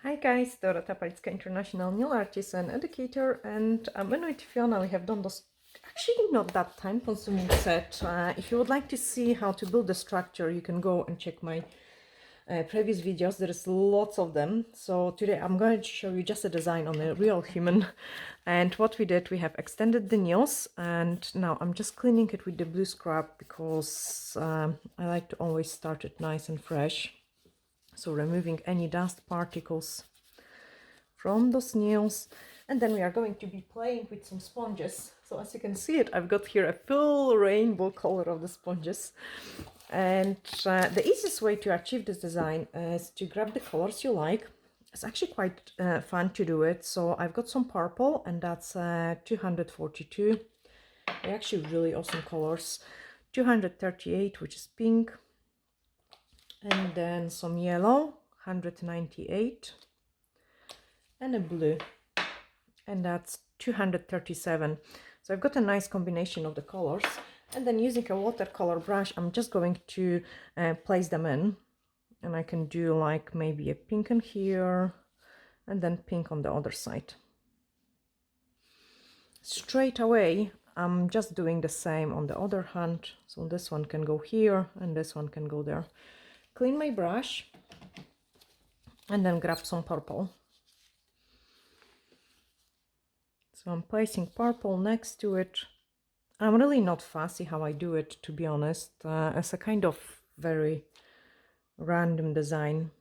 Hi guys, Dorota Nail, international nail artist and educator, and when with Fiona we have done this actually not that time consuming set. If you would like to see how to build the structure, you can go and check my previous videos. There is lots of them. So today I'm going to show you just a design on a real human. And what we did, we have extended the nails, and now I'm just cleaning it with the blue scrub because I like to always start it nice and fresh. So removing any dust particles from those nails, and then we are going to be playing with some sponges. So as you can see it, I've got here a full rainbow color of the sponges, and the easiest way to achieve this design is to grab the colors you like. It's actually quite fun to do it. So I've got some purple, and that's 242. They're actually really awesome colors. 238, which is pink, and then some yellow, 198, and a blue, and that's 237. So I've got a nice combination of the colors, and then using a watercolor brush I'm just going to place them in, and I can do like maybe a pink in here and then pink on the other side. Straight away I'm just doing the same on the other hand, so this one can go here and this one can go there. Clean my brush and then grab some purple. So I'm placing purple next to it. I'm really not fussy how I do it, to be honest. It's a kind of very random design.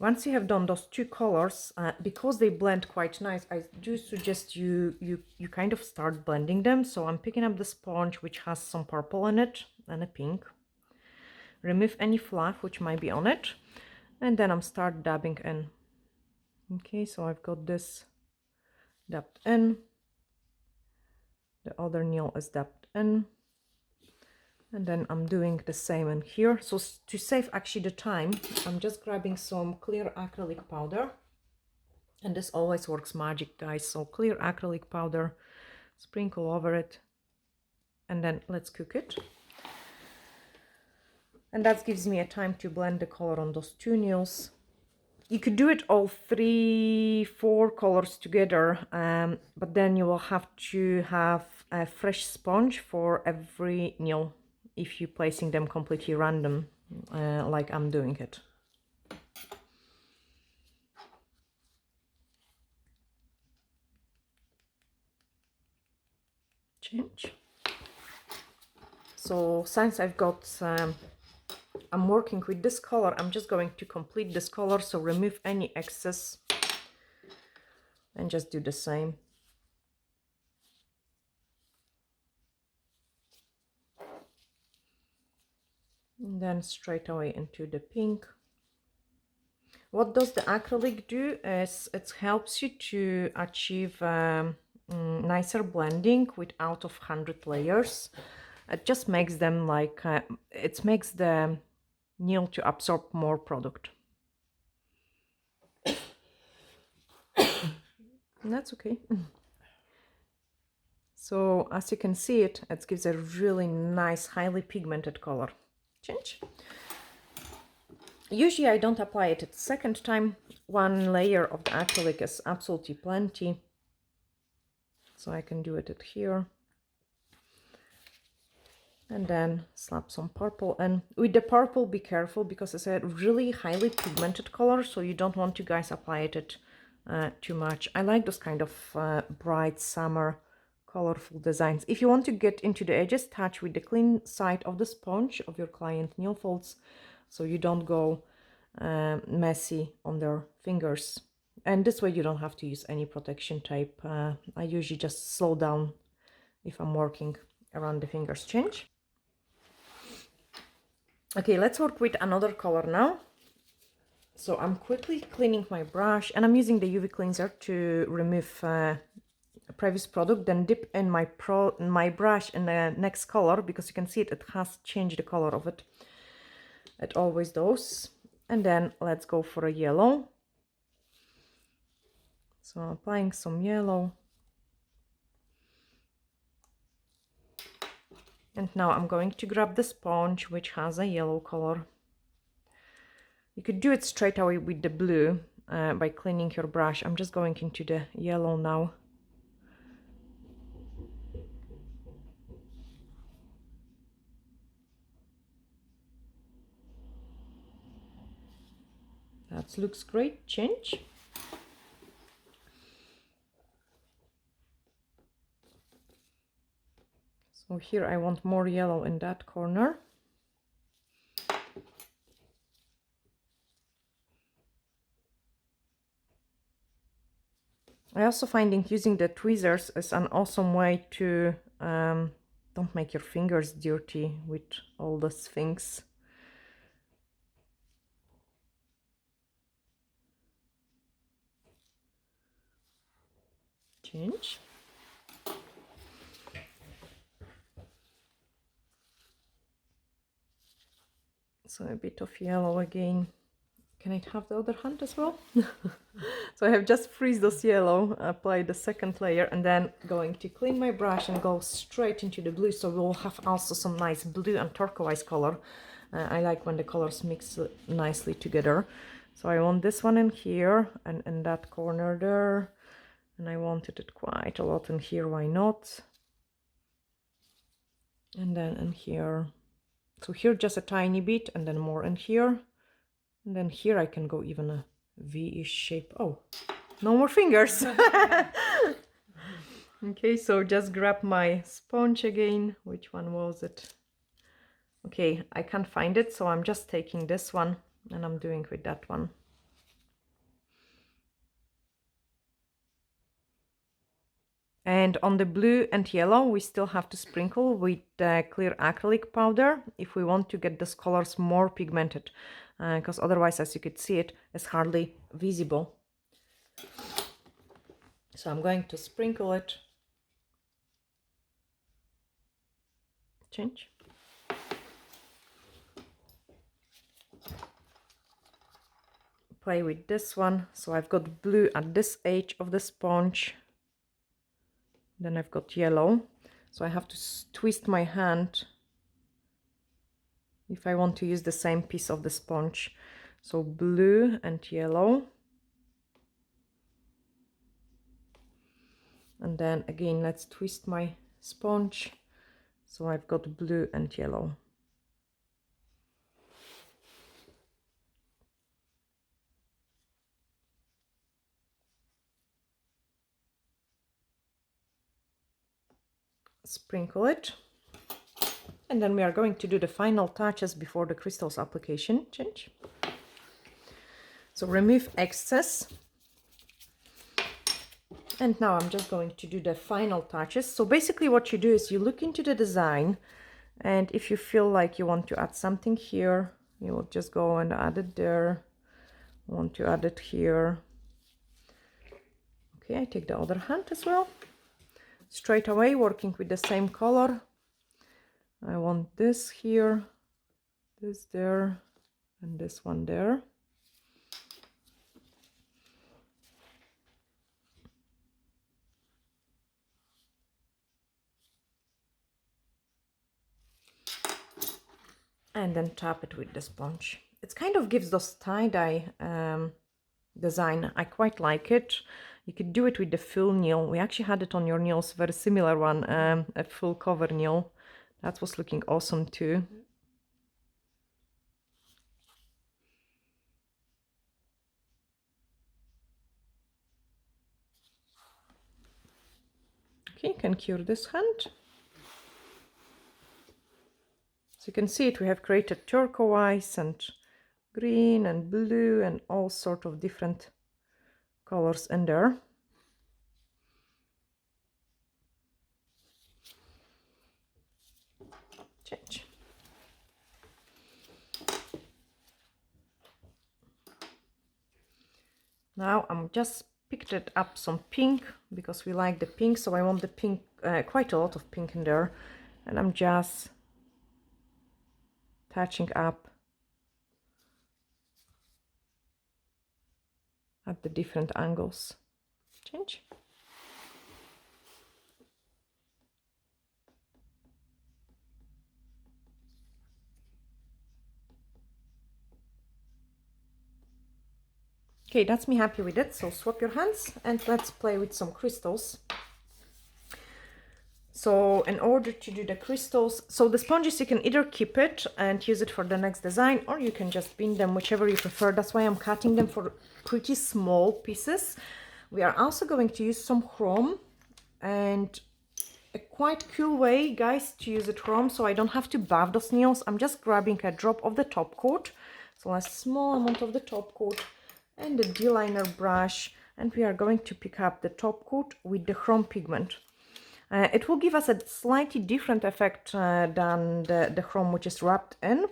Once you have done those two colors, because they blend quite nice, I do suggest you kind of start blending them. So I'm picking up the sponge which has some purple in it and a pink. Remove any fluff which might be on it, and then I'm start dabbing in. Okay, so I've got this dabbed in. The other nail is dabbed in, and then I'm doing the same in here. So to save actually the time, I'm just grabbing some clear acrylic powder, and this always works magic, guys. So clear acrylic powder, sprinkle over it, and then let's cook it. And that gives me a time to blend the color on those two nails. You could do it all 3-4 colors together, but then you will have to have a fresh sponge for every nail if you're placing them completely random, like I'm doing it. Change. So since I've got I'm working with this color, I'm just going to complete this color, so remove any excess and just do the same. And then straight away into the pink. What does the acrylic do is it helps you to achieve nicer blending with out of 100 layers. It just makes them like it makes the nail to absorb more product. And that's okay. So as you can see it gives a really nice, highly pigmented color. Change. Usually I don't apply it at the second time. One layer of the acrylic is absolutely plenty. So I can do it at here. And then slap some purple in. With the purple, be careful because it's a really highly pigmented color, so you don't want to guys apply it too much. I like those kind of bright summer colorful designs. If you want to get into the edges, touch with the clean side of the sponge of your client nail folds, so you don't go messy on their fingers. And this way you don't have to use any protection tape. I usually just slow down if I'm working around the fingers. Change. Okay, let's work with another color now. So I'm quickly cleaning my brush, and I'm using the UV cleanser to remove a previous product, then dip in my brush in the next color, because you can see it has changed the color of it. It always does. And then let's go for a yellow. So I'm applying some yellow. And now I'm going to grab the sponge, which has a yellow color. You could do it straight away with the blue, by cleaning your brush. I'm just going into the yellow now. That looks great. Change. So here I want more yellow in that corner. I also finding using the tweezers is an awesome way to don't make your fingers dirty with all those things. Change. So a bit of yellow again. Can I have the other hand as well? So I have just freeze this yellow, apply the second layer, and then going to clean my brush and go straight into the blue. So we'll have also some nice blue and turquoise color. I like when the colors mix nicely together. So I want this one in here and in that corner there. And I wanted it quite a lot in here, why not? And then in here. So here just a tiny bit and then more in here. And then here I can go even a V-ish shape. Oh, no more fingers. Okay, so just grab my sponge again. Which one was it? Okay, I can't find it, so I'm just taking this one and I'm doing with that one. And on the blue and yellow, we still have to sprinkle with clear acrylic powder if we want to get these colors more pigmented, because otherwise, as you could see, it is hardly visible. So I'm going to sprinkle it. Change. Play with this one. So I've got blue at this edge of the sponge. Then I've got yellow. So I have to twist my hand if I want to use the same piece of the sponge. So blue and yellow. And then again, let's twist my sponge. So I've got blue and yellow. Sprinkle it. And then we are going to do the final touches before the crystals application. Change. So remove excess. And now I'm just going to do the final touches. So basically what you do is you look into the design, and if you feel like you want to add something here, you will just go and add it there. I want to add it here. Okay, I take the other hand as well. Straight away, working with the same color. I want this here, this there, and this one there. And then tap it with the sponge. It kind of gives those tie-dye design. I quite like it. You could do it with the full nail. We actually had it on your nails, very similar one, a full cover nail. That was looking awesome too. Okay, you can cure this hand. So you can see it, we have created turquoise and green and blue and all sort of different colors in there. Change. Now I'm just picked it up some pink because we like the pink, so I want the pink, quite a lot of pink in there, and I'm just touching up at the different angles. Change. Okay, that's me happy with it. So swap your hands and let's play with some crystals. So in order to do the crystals, so the sponges, you can either keep it and use it for the next design, or you can just bin them, whichever you prefer. That's why I'm cutting them for pretty small pieces. We are also going to use some chrome, and a quite cool way, guys, to use the chrome, so I don't have to buff those nails. I'm just grabbing a drop of the top coat, so a small amount of the top coat, and the D-liner brush, and we are going to pick up the top coat with the chrome pigment. It will give us a slightly different effect than the chrome which is wrapped in,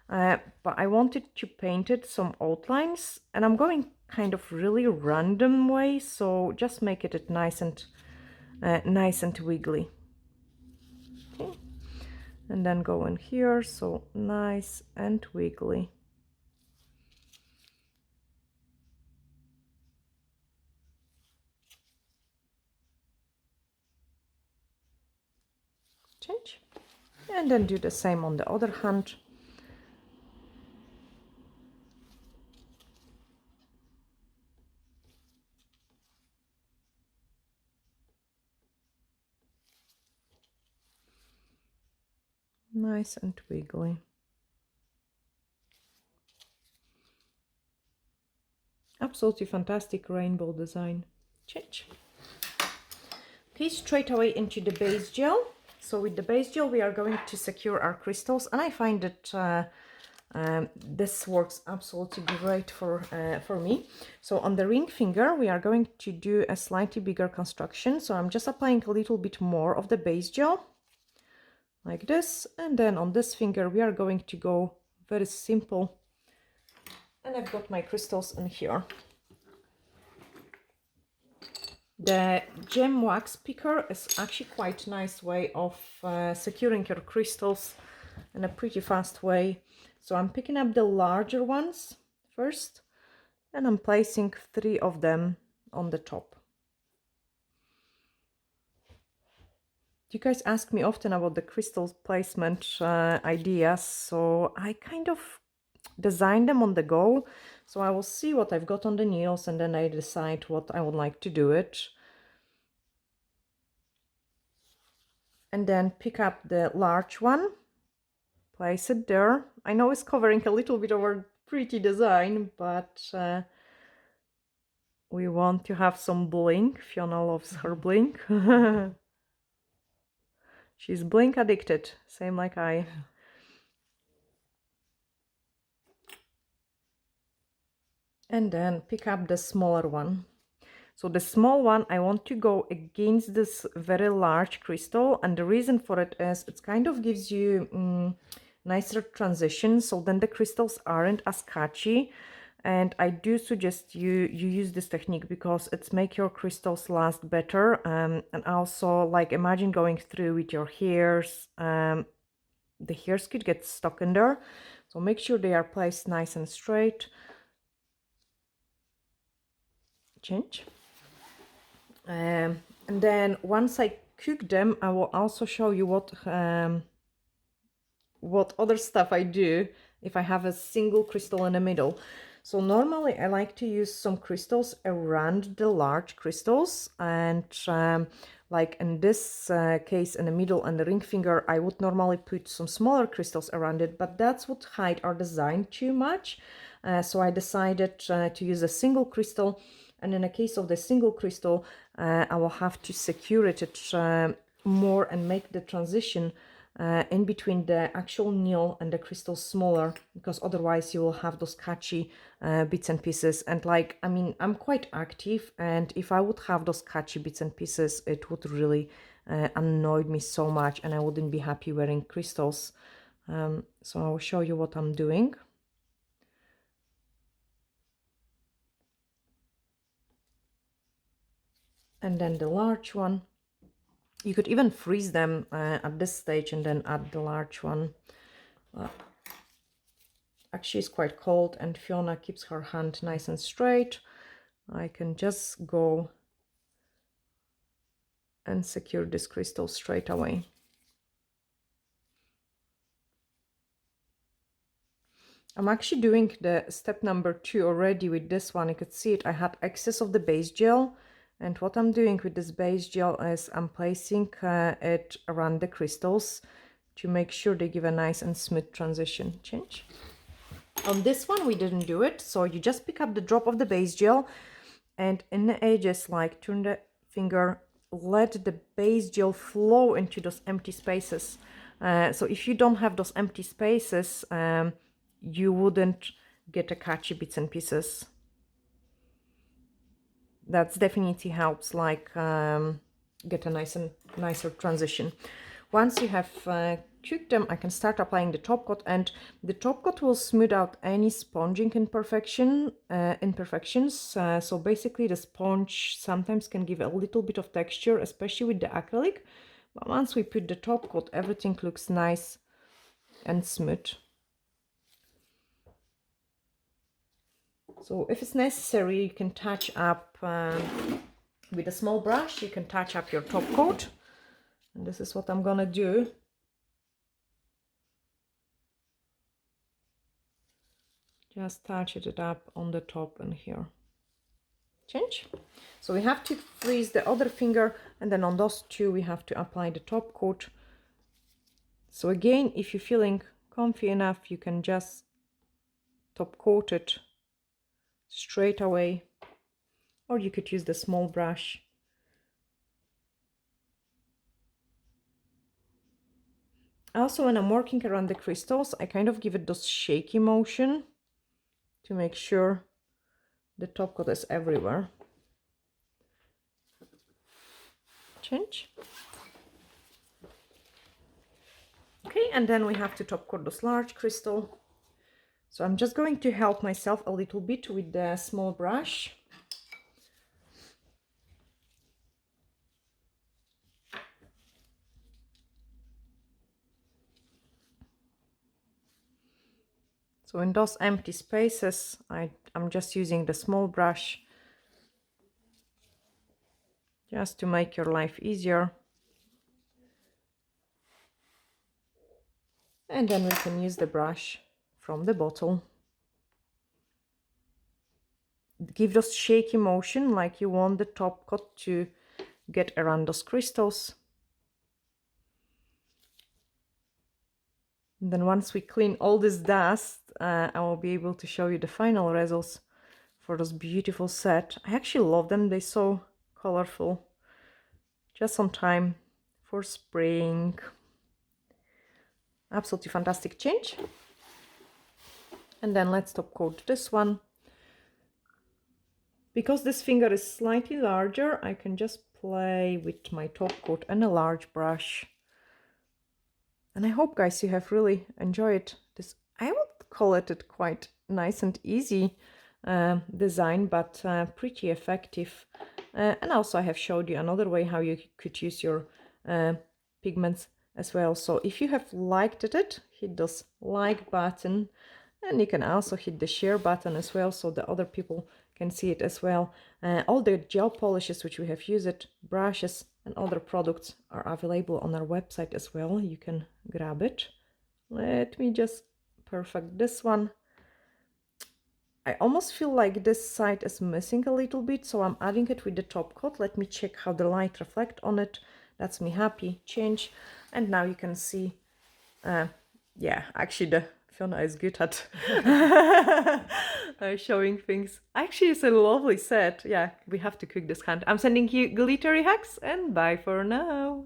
but I wanted to paint it some outlines, and I'm going kind of really random way, so just make it nice and wiggly. Okay. And then go in here, so nice and wiggly. Change. And then do the same on the other hand. Nice and wiggly. Absolutely fantastic rainbow design. Change. Okay, straight away into the base gel. So with the base gel, we are going to secure our crystals, and I find that this works absolutely great for me. So on the ring finger, we are going to do a slightly bigger construction. So I'm just applying a little bit more of the base gel, like this, and then on this finger, we are going to go very simple. And I've got my crystals in here. The gem wax picker is actually quite a nice way of securing your crystals in a pretty fast way. So I'm picking up the larger ones first, and I'm placing 3 of them on the top. You guys ask me often about the crystal placement ideas, so I kind of design them on the go. So I will see what I've got on the nails, and then I decide what I would like to do it. And then pick up the large one, place it there. I know it's covering a little bit of our pretty design, but we want to have some bling. Fiona loves her bling. She's blink addicted, same like I. And then pick up the smaller one. So the small one, I want to go against this very large crystal, and the reason for it is it kind of gives you nicer transition, so then the crystals aren't as catchy. And I do suggest you use this technique because it's make your crystals last better. And also, like, imagine going through with your hairs. The hairs could get stuck in there, so make sure they are placed nice and straight. Change. And then once I cook them, I will also show you what other stuff I do if I have a single crystal in the middle. So normally I like to use some crystals around the large crystals, and like in this case in the middle and the ring finger, I would normally put some smaller crystals around it, but that would hide our design too much. So I decided to use a single crystal, and in the case of the single crystal, I will have to secure it more and make the transition in between the actual nail and the crystal smaller, because otherwise you will have those catchy bits and pieces. And like, I mean, I'm quite active, and if I would have those catchy bits and pieces, it would really annoy me so much, and I wouldn't be happy wearing crystals. So I'll show you what I'm doing. And then the large one. You could even freeze them at this stage and then add the large one. Actually, it's quite cold, and Fiona keeps her hand nice and straight. I can just go and secure this crystal straight away. I'm actually doing the step number 2 already with this one. You could see it. I had excess of the base gel. And what I'm doing with this base gel is I'm placing it around the crystals to make sure they give a nice and smooth transition change. On this one, we didn't do it. So you just pick up the drop of the base gel and in the edges, like turn the finger, let the base gel flow into those empty spaces. So if you don't have those empty spaces, you wouldn't get a catchy bits and pieces. That's definitely helps like get a nicer transition. Once you have cooked them, I can start applying the top coat, and the top coat will smooth out any sponging imperfections. So basically the sponge sometimes can give a little bit of texture, especially with the acrylic, but once we put the top coat, everything looks nice and smooth. So if it's necessary, you can touch up with a small brush, you can touch up your top coat. And this is what I'm gonna do. Just touch it up on the top and here. Change. So we have to freeze the other finger, and then on those two we have to apply the top coat. So again, if you're feeling comfy enough, you can just top coat it straight away, or you could use the small brush. Also, when I'm working around the crystals, I kind of give it this shaky motion to make sure the top coat is everywhere. Change. Okay, and then we have to top coat this large crystal. So I'm just going to help myself a little bit with the small brush. So in those empty spaces, I'm just using the small brush just to make your life easier. And then we can use the brush from the bottle. Give those shaky motion like you want the top coat to get around those crystals. And then once we clean all this dust, I will be able to show you the final results for this beautiful set. I actually love them. They're so colorful. Just on time for spring. Absolutely fantastic change. And then let's top coat this one. Because this finger is slightly larger, I can just play with my top coat and a large brush. And I hope, guys, you have really enjoyed this. I would call it a quite nice and easy design, but pretty effective. And also I have showed you another way how you could use your pigments as well. So if you have liked it, hit this like button, and you can also hit the share button as well, so the other people can see it as well. All the gel polishes which we have used, brushes and other products are available on our website as well. You can grab it. Let me just perfect this one. I almost feel like this side is missing a little bit, so I'm adding it with the top coat. Let me check how the light reflect on it. That's me happy. Change. And now you can see, yeah, actually the Fiona is good at showing things. Actually, it's a lovely set. Yeah, we have to cook this hand. I'm sending you glittery hugs and bye for now.